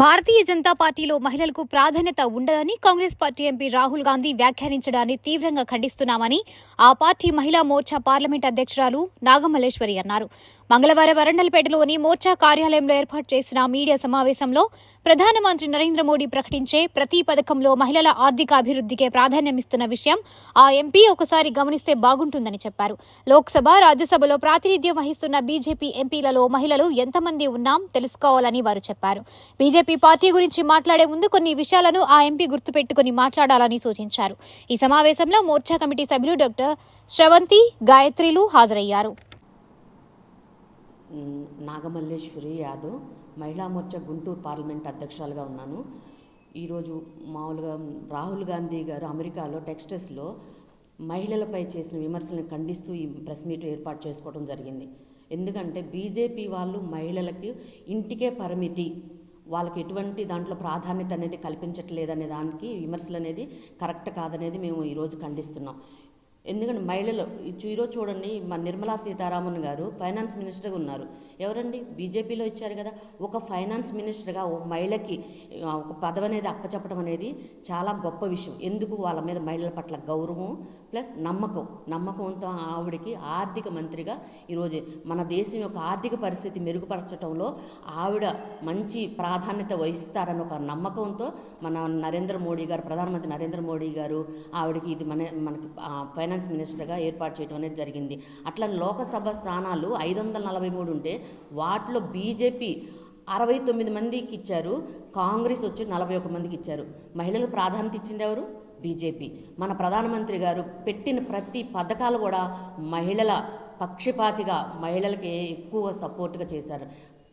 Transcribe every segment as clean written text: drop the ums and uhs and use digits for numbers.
భారతీయ జనతా పార్టీలో మహిళలకు ప్రాధాన్యత ఉండదని కాంగ్రెస్ పార్టీ ఎంపీ రాహుల్ గాంధీ వ్యాఖ్యానించడాన్ని తీవ్రంగా ఖండిస్తున్నామని ఆ పార్టీ మహిళా మోర్చా పార్లమెంట్ అధ్యక్షురాలు నాగమల్లేశ్వరి అన్నారు. మంగళవారం వరంగల్పేటలోని మోర్చా కార్యాలయంలో ఏర్పాటు చేసిన మీడియా సమావేశంలో ప్రధానమంత్రి నరేంద్ర మోడీ ప్రకటించే ప్రతి పథకంలో మహిళల ఆర్థిక అభివృద్ధికే ప్రాధాన్యమిస్తున్న విషయం ఆ ఎంపీ ఒకసారి గమనిస్తే బాగుంటుందని చెప్పారు. లోక్సభ, రాజ్యసభలో ప్రాతినిధ్యం వహిస్తున్న బీజేపీ ఎంపీలలో మహిళలు ఎంతమంది ఉన్నాం తెలుసుకోవాలని వారు చెప్పారు. బీజేపీ పార్టీ గురించి మాట్లాడే ముందు కొన్ని విషయాలను ఆ ఎంపీ గుర్తుపెట్టుకుని మాట్లాడాలని సూచించారు. ఈ సమావేశంలో మోర్చా కమిటీ సభ్యులు డాక్టర్ శ్రవంతి, గాయత్రిలు హాజరయ్యారు. నాగమల్లేశ్వరి యాదవ్, మహిళా మోర్చా గుంటూరు పార్లమెంట్ అధ్యక్షురాలుగా ఉన్నాను. ఈరోజు మామూలుగా రాహుల్ గాంధీ గారు అమెరికాలో టెక్స్టస్లో మహిళలపై చేసిన విమర్శలను ఖండిస్తూ ఈ ప్రెస్ మీట్ ఏర్పాటు చేసుకోవడం జరిగింది. ఎందుకంటే బీజేపీ వాళ్ళు మహిళలకి ఇంటికే పరిమితి, వాళ్ళకి ఎటువంటి దాంట్లో ప్రాధాన్యత అనేది కల్పించట్లేదనే దానికి విమర్శలు అనేది కరెక్ట్ కాదనేది మేము ఈరోజు ఖండిస్తున్నాం. ఎందుకంటే మహిళలు ఈరోజు చూడండి, మన నిర్మలా సీతారామన్ గారు ఫైనాన్స్ మినిస్టర్గా ఉన్నారు. ఎవరండి? బీజేపీలో ఇచ్చారు కదా. ఒక ఫైనాన్స్ మినిస్టర్గా ఒక మహిళకి ఒక పదవి అనేది అప్పచెప్పడం అనేది చాలా గొప్ప విషయం. ఎందుకు? వాళ్ళ మీద మహిళల పట్ల గౌరవం ప్లస్ నమ్మకంతో ఆవిడకి ఆర్థిక మంత్రిగా ఈరోజు మన దేశం యొక్క ఆర్థిక పరిస్థితి మెరుగుపరచడంలో ఆవిడ మంచి ప్రాధాన్యత వహిస్తారని ఒక నమ్మకంతో మన నరేంద్ర మోడీ గారు, ప్రధానమంత్రి నరేంద్ర మోడీ గారు ఆవిడకి ఇది మనకి ఫైనాన్స్ మినిస్టర్గా ఏర్పాటు చేయడం అనేది జరిగింది. అట్లా లోకసభ స్థానాలు 543 ఉంటే వాటిలో బీజేపీ 69 మందికి ఇచ్చారు, కాంగ్రెస్ వచ్చి 41 మందికి ఇచ్చారు. మహిళలకు ప్రాధాన్యత ఇచ్చింది ఎవరు? బీజేపీ. మన ప్రధానమంత్రి గారు పెట్టిన ప్రతి పథకాలు కూడా మహిళల పక్షపాతిగా మహిళలకి ఎక్కువ సపోర్ట్గా చేశారు.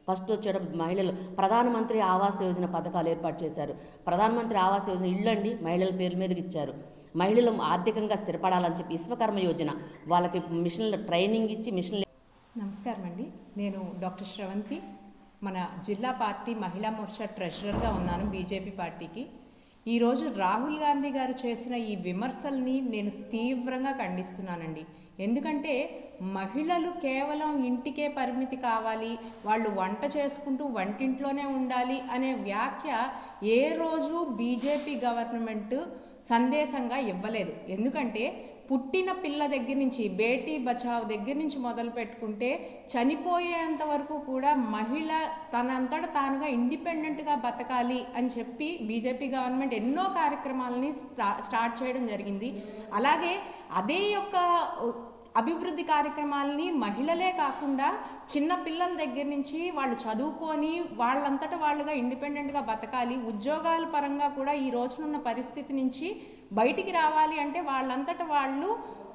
ఫస్ట్ వచ్చేట మహిళలు ప్రధానమంత్రి ఆవాస్ యోజన పథకాలు ఏర్పాటు చేశారు. ప్రధానమంత్రి ఆవాస్ యోజన ఇళ్ళండి మహిళల పేరు మీదకి ఇచ్చారు. మహిళలు ఆర్థికంగా స్థిరపడాలని చెప్పి విశ్వకర్మ యోజన వాళ్ళకి మిషన్ల ట్రైనింగ్ ఇచ్చి మిషన్లు. నమస్కారం అండి, నేను డాక్టర్ శ్రవంతి, మన జిల్లా పార్టీ మహిళా మోర్చా ట్రెజరర్గా ఉన్నాను బీజేపీ పార్టీకి. ఈరోజు రాహుల్ గాంధీ గారు చేసిన ఈ విమర్శల్ని నేను తీవ్రంగా ఖండిస్తున్నానండి. ఎందుకంటే మహిళలు కేవలం ఇంటికే పరిమితి కావాలి, వాళ్ళు వంట చేసుకుంటూ వంటింట్లోనే ఉండాలి అనే వ్యాఖ్య ఏ రోజు బీజేపీ గవర్నమెంట్ సందేశంగా ఇవ్వలేదు. ఎందుకంటే పుట్టిన పిల్ల దగ్గర నుంచి, బేటీ బచావ్ దగ్గర నుంచి మొదలు పెట్టుకుంటే చనిపోయేంత వరకు కూడా మహిళ తనంతట తానుగా ఇండిపెండెంట్గా బతకాలి అని చెప్పి బీజేపీ గవర్నమెంట్ ఎన్నో కార్యక్రమాలని స్టార్ట్ చేయడం జరిగింది. అలాగే అదే యొక్క అభివృద్ధి కార్యక్రమాలని మహిళలే కాకుండా చిన్న పిల్లల దగ్గర నుంచి వాళ్ళు చదువుకొని వాళ్ళంతటా వాళ్ళుగా ఇండిపెండెంట్గా బతకాలి, ఉద్యోగాల పరంగా కూడా ఈ రోజునున్న పరిస్థితి నుంచి బయటికి రావాలి అంటే వాళ్ళంతటా వాళ్ళు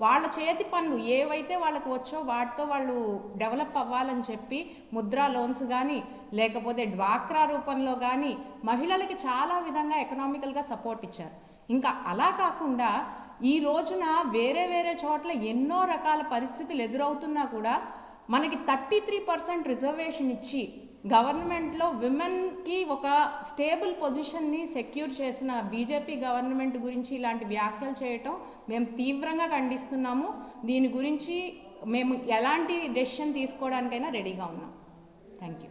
వాళ్ళ చేతి పనులు ఏవైతే వాళ్ళకు వచ్చో వాటితో వాళ్ళు డెవలప్ అవ్వాలని చెప్పి ముద్రా లోన్స్ కానీ లేకపోతే డ్వాక్రా రూపంలో కానీ మహిళలకి చాలా విధంగా ఎకనామికల్గా సపోర్ట్ ఇచ్చారు. ఇంకా అలా కాకుండా ఈ రోజున వేరే వేరే చోట్ల ఎన్నో రకాల పరిస్థితులు ఎదురవుతున్నా కూడా మనకి 33% రిజర్వేషన్ ఇచ్చి గవర్నమెంట్లో విమెన్కి ఒక స్టేబుల్ పొజిషన్ని సెక్యూర్ చేసిన బీజేపీ గవర్నమెంట్ గురించి ఇలాంటి వ్యాఖ్యలు చేయటం మేము తీవ్రంగా ఖండిస్తున్నాము. దీని గురించి మేము ఎలాంటి డెసిషన్ తీసుకోవడానికైనా రెడీగా ఉన్నాం. Thank you.